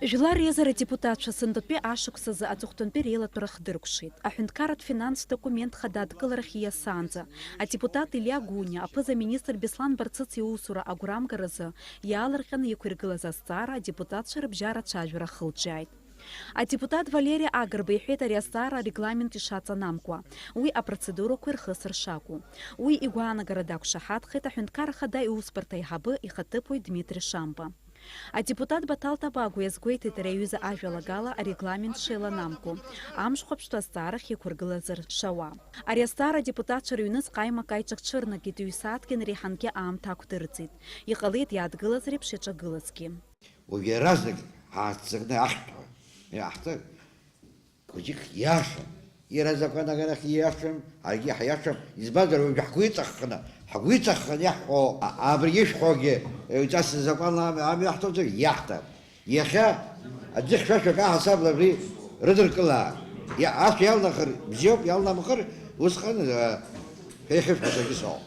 Жлар резара депутатша сындытпе ашықсызы ацуқтынпе рейлатура хыдыркшит. Ахюнткарат финанс документ хадад кыларахия санза. А депутат Илья Гуня, апыза министр Беслан Барцыц Иусура агурамгаразы, ялырхан екургылаза стара, депутат шарыбжара чажура хылчайт. А депутат Валерия Агарба ихет ариастара регламент ишаца намква. Уи а процедуру кверхысыр шаку. Уи игуана городак шахат хета хюнткара хада иуспарта ихабы ихатыпой Дмитрий Шампа. А депутат Батал Табагу язгует итереюза ажалагала а регламент шела намку. Амшхопшта старых и кургылазыр шава. Ариастара депутат шарюныз кайма кайчак чырна гитуюсаткин риханке ам такутырцит. Ихалит ядгылазри пшеча гылазки. Уверазник ацыгны ахто. Яхты. Кучик яша. Ира закона гарах яшем, а я яшем избадыр уйхуитахна. حقويتك يحقو عبريش حقي وتأسس زقان عم يحطوا يحتى يا أخي أديك شاشة كاه حساب لبري ردر كلها يا عاش يلا خر بجيب يلا مخر وسخن هيخف حتى كسر.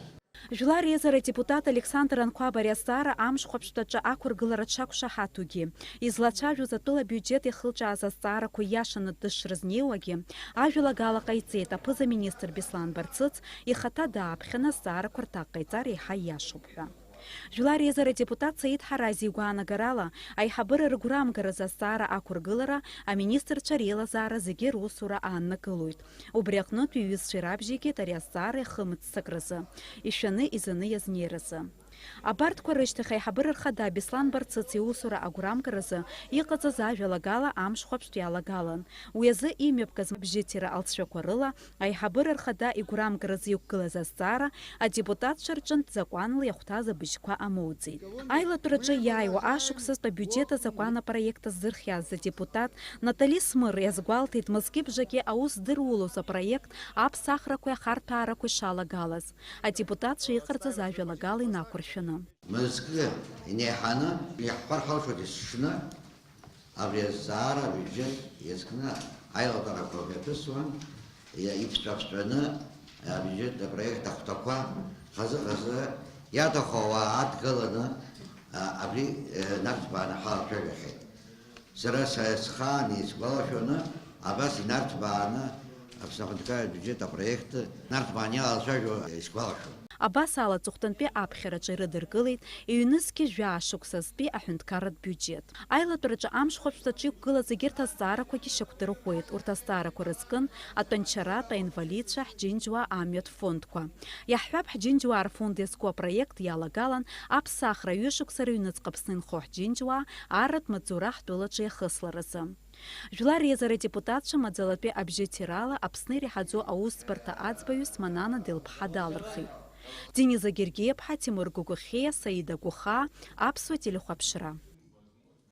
Жила резара депутат Александр Анкуаба Ариастара амшхопштача акургыларачак шахатуги. Излачажу затыла бюджет и хылча азастара куяшана дышразнеуаги. Ажила гала кайцета пыза министр Беслан Барцыц и хата да апхена стара куртак кайцар и хаяшубха. Жила резара депутат Саид Харази гуана гарала, айхабыра ргурам гараза стара акургылара, а министр Чарела зара зиги русура Анна Кылуйт. Убряхнут юиз ширабжиги тариастары хымыт сакрызы. Ишаны изыны язнерызы. Абарт корыштых айхабыра рхада Беслан Барцыц Иусура агурам гаразы, иқаза зажалагала амшхопшт ялагалан. Уязы имепказ бжитира алцшакорыла, айхабыра рхада игурам гаразы юккылаза стара, а депутат шарчант законл яхтаза бышква амоудзи. Айла тураджа яйва ашуксыз по бюджета закона проекта зырхяз за депутат Натали Смыр язгвалтит мызгиб жаке аус дырулу за проект ап сахракуя хартаракуя шалагалаз, а депутат шейхарца зажалагалы накуршана. Мызгы инехана яхпар халшодис шна абрезара бюджет ескна айла тара программатуан я ипстрапстрана бюджет да проект ахтаква хазы я тахова атгалана абри нартбана халшогахе сараса схани сбалашона абас нартбана абсахантка бюджет да проект нартбаня алшажо сбалашо Абас ала цухтанпе апхераджа рыдыргылит, и юнызки жашуксазпе ахюнткарат бюджет. Айла тураджа амшхопштачи кылазы гертастара коки шактыру коит, уртастара корыскын, атончарата инвалидша хджинджуа амет фондква. Яхваб хджинджуар фонд ескуа проект ялагалан, апсахра юшуксар юнызкапсын хохджинджуа, арат мадзурах туладжи хысларызы. Жила резара депутатша мадзалапе обжетирала, апсныри хадзу ауспарта ацбаюс манана дылпхадалырхи. Дениза Гергеев, Тимур Гугухе, Саида Гуха, Апсуа телехуапшира.